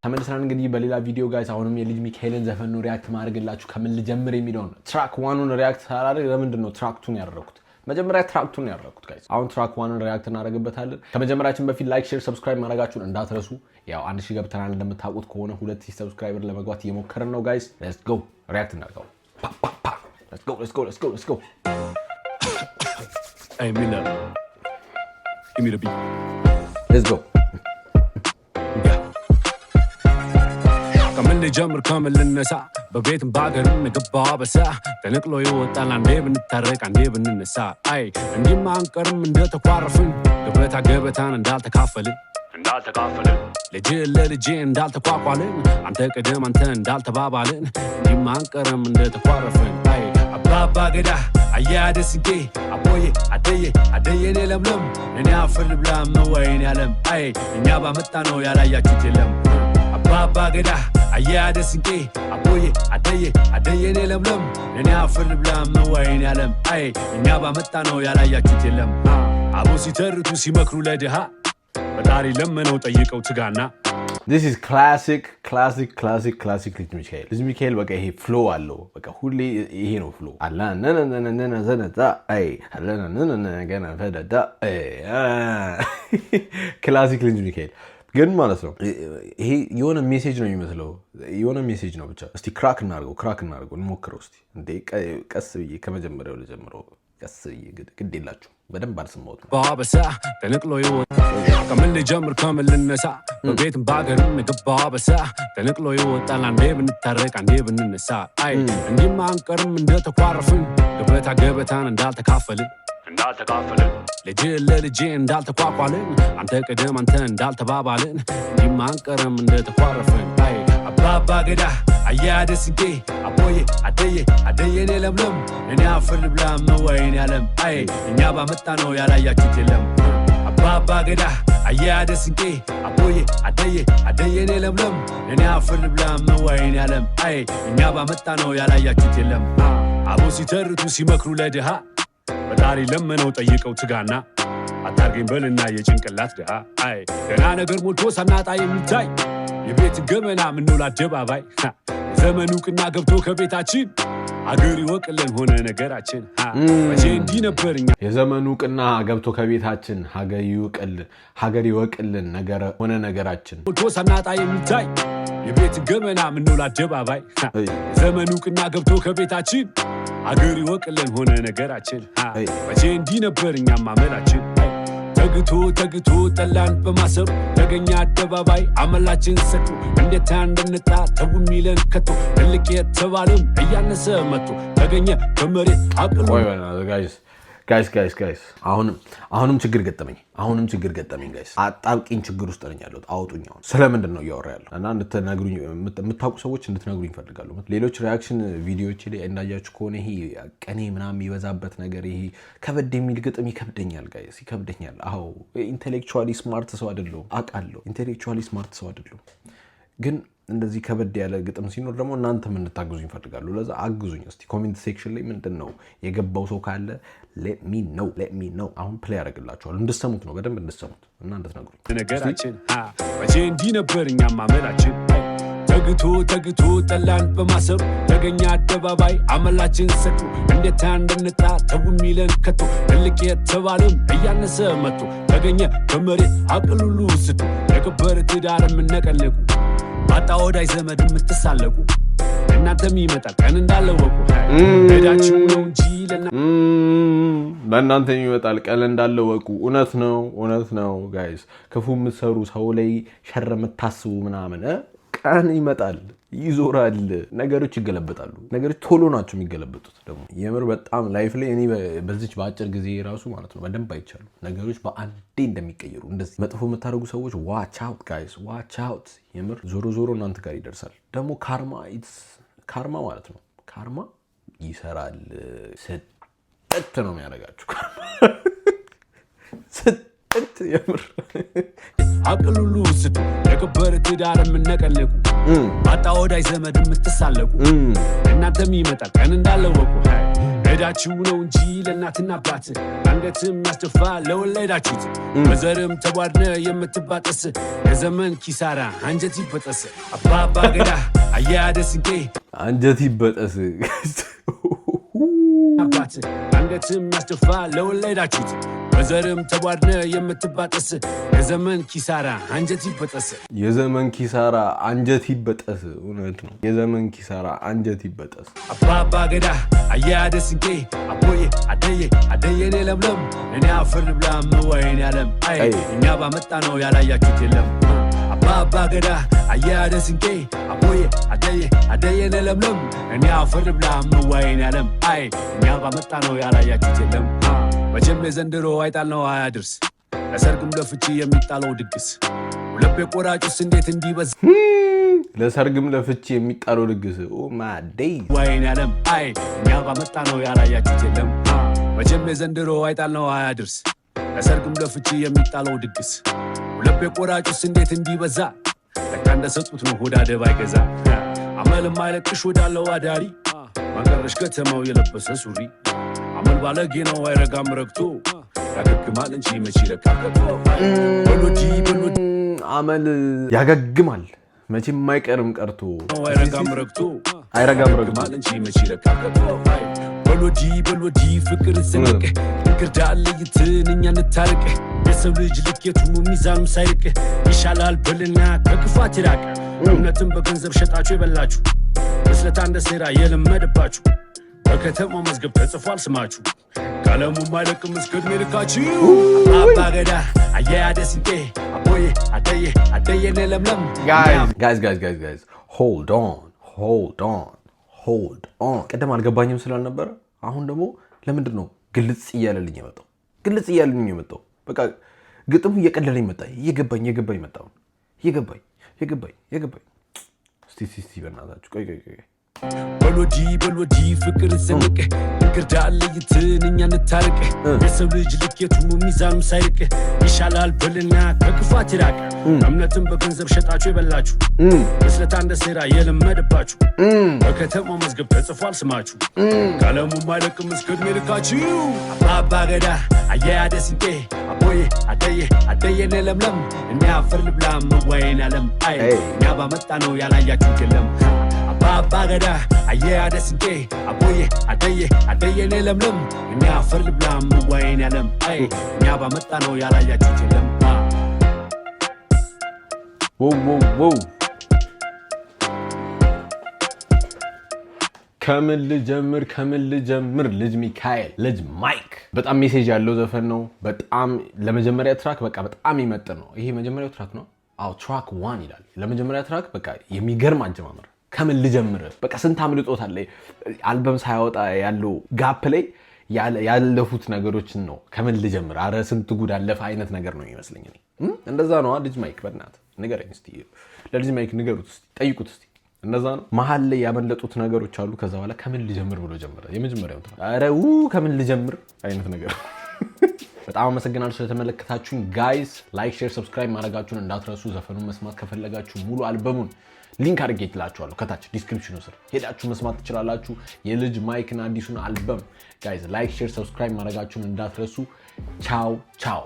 ተመልሰናል እንግዲህ በሌላ ቪዲዮ ጋይስ አሁንም የልጅ ሚካኤልን ዘፈን ነው ሪአክት ማድረግላችሁ ከምን ልጀምር የሚለው ነው ትራክ 1ን ሪአክት ሳላደርግ ለምንድን ነው ትራክ 2ን ያደረኩት መጀመሪያ ትራክ 2ን ያደረኩት ጋይስ አሁን ትራክ 1ን ሪአክት እናደርግበታለን ከመጀመራችን በፊት ላይክ ሼር ሰብስክራይብ ማድረጋችሁን እንዳትረሱ ያው 1000 ገብተናል እንደምታውቁት ከሆነ 2000 ሰብስክራይበር ለመግባት እየሞከርን ነው ጋይስ ሌትስ ጎ ሪአክት እናድርገው let's go hey Miller give me the beat let's go كمل جمر كامل النساء ببيت باقر نقبا بسا تنقلو يوطال عندي بنترك عندي بننساء اي عندي ما انكرم من ده تقارفن قبلتا قبتان اندال تكافلن لجي اندال تقاقوالن انت قدم انت اندال تبابالن عندي ما انكرم من ده تقارفن اي ابابا قدا عيادة سنكي ابوي عدي نلملم اني افر بلا موين يالم اي انيابا متانو يالا ياكتلم ابابا قدا عيادة سنكي ابوي عدي نلملم اني افر بلا موين يالم اي انيابا متانو يالا ياكتلم ابو سيترتو سيمكرو لدها بداري لمنو طيقو تغانا This is classic ልጅ ሚካኤል በቃ ይሄ ፍሎ አለው በቃ ሁሌ ይሄ ነው ፍሎ አላ ነነነነነ ዘነታ አይ አለነነነ ገና ፈደዳ ክላሲክ ልጅ ሚካኤል ግን ማለት ነው ይሄ የሆነ ሜሴጅ ነው የሚመስለው የሆነ ሜሴጅ ነው ብቻ እስቲ ክራክ እናርገው እንሞክረው እስቲ እንዴ ቀስ ብዬ ከመጀመሪያው ልጀምረው ቀስ ብዬ ግድ የላችሁ በደንብ አልሰማሁትም ባበሳ ተነቅሎ ይወጣ ከምን ልጀምር ከምን ልነሳ በቤት ባገር ንገባ በሳ ተነቅሎ ይወጣል አንዴ ብንታረቅ አንዴ ብንነሳ አይ እንዲማ አንቀርም እንደተኳረፍን ገበታን እንዳልተካፈልን ለልጄ እንዳልተቋቋልን አንተ ቅደም አንተ እንዳልተባባልን እንዲማ አንቀርም እንደተኳረፍን አይ አባባ ገዳ عيادة سنكي أبوي عدي نلملم إني أفر بلا موين يالم أي إنيابا متانو يالا ياكتلم أبابا قدا عيادة سنكي أبوي عدي نلملم إني أفر بلا موين يالم أي إنيابا متانو يالا ياكتلم أبو سيترتو سيمكرو لدها بداري لمنو طيقو تغانا أتارقين بلنا يجنكلات دها أي دنا نقر ملتو سناتا يمتاي የቤት ገመና ምንውላ ደባባይ ዘመኑ ቅና ገብቶ ከቤታችን አገር ይወቅልን ሆነ ነገራችን መቼ እንዲህ ነበርኛ የዘመኑ ቅና ገብቶ ከቤታችን ሀገር ይወቅልን ነገር ሆነ ነገራችን ሞቶ ሰናጣ የሚታይ የቤት ገመና ምንውላ ደባባይ ዘመኑ ቅና ገብቶ ከቤታችን አገር ይወቅልን ሆነ ነገራችን መቼ እንዲህ ነበርኛ ማመላችን ተግቶ ጠላን በማሰሩ ተገኛ አደባባይ አመላችን ሰጡ እንዴት እንደነጣ ተው ሚለን ከቶ ልቅ የተባለም እያነሰ መጥቶ ተገኘ ከመሬት አቅሉ ጋይስ አሁንም ችግር ገጠመኝ ጋይስ አጣብቂኝ ችግር ውስጥ ነኝ ያለሁት አውጡኝ አሁን ስለምንድን ነው እያወራ ያለው እና እንድትነግሩኝ የምታውቁ ሰዎች እንድትነግሩኝ ፈልጋለሁ ሌሎች ሪአክሽን ቪዲዮዎች ላይ እንዳያችሁ ከሆነ ይሄ ቀኔ ምናምን ይበዛበት ነገር ይሄ ከበድ የሚል ግጥም ይከብደኛል ጋይስ ይከብደኛል አዎ ኢንተሌክቹዋሊ ስማርት ሰው አይደለሁም አውቃለሁ ኢንተሌክቹዋሊ ስማርት ሰው አይደለሁም ግን እንደዚህ ከበድ ያለ ግጥም ሲኖር ደግሞ እናንተም እንድታግዙኝ ፈልጋለሁ ለዛ አግዙኝ እስቲ ኮሜንት ሴክሽን ላይ ምንድነው የገባው ሰው ካለ let me know አሁን ፕሌይ አደርግላችኋለሁ እንድትሰሙት ነው በደንብ እንድትሰሙት እና እንድትነግሩኝ ነገራችን መቼ እንዲህ ነበርኛ ማመላችን ተግቶ ጠላን በማሰሩ ተገኛ አደባባይ አመላችን ሰጡ እንዴት እንደነጣ ተው ሚለን ከቶ ልቅ የተባለም እያነሰ መጥቶ ተገኘ ከመሬት አቅሉሉ ስጡ የከበረ ትዳር ምነቀለቁ ባጣ ወዳይ ዘመድ ምትሳለቁ እናንተም ይመጣል ቀን እንዳለወቁ ሄዳችሁ ነው እንጂ ለእናንተ ይመጣል ቀን እንዳለወቁ እውነት ነው ጋይስ ክፉ የምትሰሩ ሰው ላይ ሸር የምታስቡ ምናምን ቀን ይመጣል ይዞራል ነገሮች ይገለበጣሉ ነገሮች ቶሎ ናቸው የሚገለበጡት ደግሞ የምር በጣም ላይፍ ላይ እኔ በዚች በአጭር ጊዜ ራሱ ማለት ነው በደንብ አይቻሉ ነገሮች በአንዴ እንደሚቀየሩ እንደዚህ መጥፎ የምታደርጉ ሰዎች ዋች አውት ጋይስ ዋች አውት የምር ዞሮ እናንተ ጋር ይደርሳል ደግሞ ካርማ ማለት ነው ካርማ ይሰራል ስጥት ነው የሚያደርጋችሁ ስጥት የምር አቅሉሉ ስጡ የከበረ ትዳር ምነቀለቁ ባጣ ወዳይ ዘመድ ምትሳለቁ እናንተም ይመጣል ቀን እንዳለወቁ ሄዳችሁ ነው እንጂ ለእናትና አባት አንገትም ያስደፋ ለወለዳችሁት በዘርም ተቧድነ የምትባጠስ የዘመን ኪሳራ አንጀት ይበጠስ አባባ ገዳ አያደስንቄ አንጀት ይበጠስ አባት አንገትም ያስደፋ ለወለዳችሁት በዘርም ተቧድነ የምትባጠስ የዘመን ኪሳራ አንጀት ይበጠስ የዘመን ኪሳራ አንጀት ይበጠስ እውነት ነው የዘመን ኪሳራ አንጀት ይበጠስ አባባ ገዳ አያደስንቄ አቦዬ አደየኔ ለምለም እኔ አፈር ብላ መዋይን ያለም አይ እኛ ባመጣ ነው ያላያችሁት የለም አባባ ገዳ አያደስንቄ አቦዬ አደየኔ ለምለም እኔ አፈር ብላ መዋይን ያለም አይ እኛ ባመጣ ነው ያላያችሁት የለም መቼም የዘንድሮ አይጣል ነው አያድርስ ለሰርግም ለፍቺ የሚጣለው ድግስ ሁለቤ ቆራጩስ እንዴት እንዲበዛ ለሰርግም ለፍቺ የሚጣለው ድግስ ኦ ማዴይ ዋይን ያለም አይ እኛ ባመጣ ነው ያላያችሁት የለም መቼም የዘንድሮ አይጣል ነው አያድርስ ለሰርግም ለፍቺ የሚጣለው ድግስ ሁለቤ ቆራጩስ እንዴት እንዲበዛ ለካ እንደሰጡት ነው ሆዳ ደባ ይገዛ አመልም አይለቅሽ ወዳለው አዳሪ ማቀረሽ ከተማው የለበሰ ሱሪ አመል ባለጌ ነው አይረጋም ረግቶ ያገግማል እንጂ መቼ ይረካከቶ በሎጂ አመል ያገግማል መቼም አይቀርም ቀርቶ አይረጋም ረግቶ እንጂ መቼ ይረካከቶ በሎጂ ፍቅር ዝንቅ እንክርዳል ለይትን እኛ እንታርቅ የሰው ልጅ ልኬቱ ሚዛኑም ሳይርቅ ይሻላል በልና ከክፋት ይራቅ እምነትን በገንዘብ ሸጣችሁ የበላችሁ መስለታ እንደ ሴራ የለመደባችሁ በከተማው መዝገብ ተጽፏል ስማችሁ ቀለሙ ማይለቅም እስከ ዕድሜ ልካችሁ አባባ ገዳ አያደስንቄ አቦዬ አደየኔ ለምለም ጋይዝ hold on ቀደም አልገባኝም ስላልነበረ አሁን ደግሞ ለምንድን ነው ግልጽ እያለልኝ የመጣው በቃ ግጥሙ እየቀለለኝ መጣ እየገባኝ መጣው እየገባኝ እስቲ በእናታችሁ ቆይ በሎጂ ፍቅር ዝንቅ እንክርዳል ለይትን እኛ እንታርቅ የሰው ልጅ ልኬቱ ሚዛኑም ሳይርቅ ይሻላል በልና ከክፋት ይራቅ እምነትን በገንዘብ ሸጣችሁ የበላችሁ መስለታ እንደ ሴራ የለመደባችሁ በከተማው መዝገብ ተጽፏል ስማችሁ ቀለሙ ማይለቅም እስከ ዕድሜ ልካችሁ አባባ ገዳ አያደስንቄ አቦዬ አደየኔ ለምለም እኔ አፈር ልብላ መዋይን ያለም አይ እኛ ባመጣ ነው ያላያችሁት የለም አባባ ገዳ አያደስንቄ አቦዬ አደየኔ ለምለም እኛ አፈር ልብላ መዋይን ያለም አይ እኛ ባመጣ ነው ያላያችሁት የለም wow ከምን ልጀምር ልጅ ሚካኤል ልጅ ማይክ በጣም ሜሴጅ ያለው ዘፈን ነው በጣም ለመጀመሪያ ትራክ በቃ በጣም ይመጥን ነው ይሄ መጀመሪያው ትራክ ነው አው ትራክ 1 ይላል ለመጀመሪያ ትራክ በቃ የሚገርም አጀማመር ከምን ልጀምር በቃ ስንት አምልጦታል አልበም ሳይወጣ ያለው ጋፕ ላይ ያለፉት ነገሮችን ነው ከምን ልጀምር አረ ስንት ጉድ አለፈ አይነት ነገር ነው ይመስለኝ እንደዛ ነው ልጅ ማይክ በእናት ንገረኝ እስቲ ለልጅ ማይክ ንገሩት እስቲ ጠይቁት እስቲ እንደዛ ነው መሃል ላይ ያመለጡት ነገሮች አሉ ከዛ በኋላ ከምን ልጀምር ብሎ ጀመረ የመጀመሪያው አረ ከምን ልጀምር አይነት ነገር በጣም አመሰግናለሁ ስለተመለከታችሁኝ ጋይስ ላይክ ሼር ሰብስክራይብ ማድረጋችሁን እንዳትረሱ ዘፈኑን መስማት ከፈለጋችሁ ሙሉ አልበሙን ሊንክ አድርጌላችኋለሁ ከታች ዲስክሪፕሽኑ ስር ሄዳችሁ መስማት ትችላላችሁ የልጅ ማይክና አዲሱን አልበም ጋይስ ላይክ ሼር ሰብስክራይብ ማድረጋችሁን እንዳትረሱ ቻው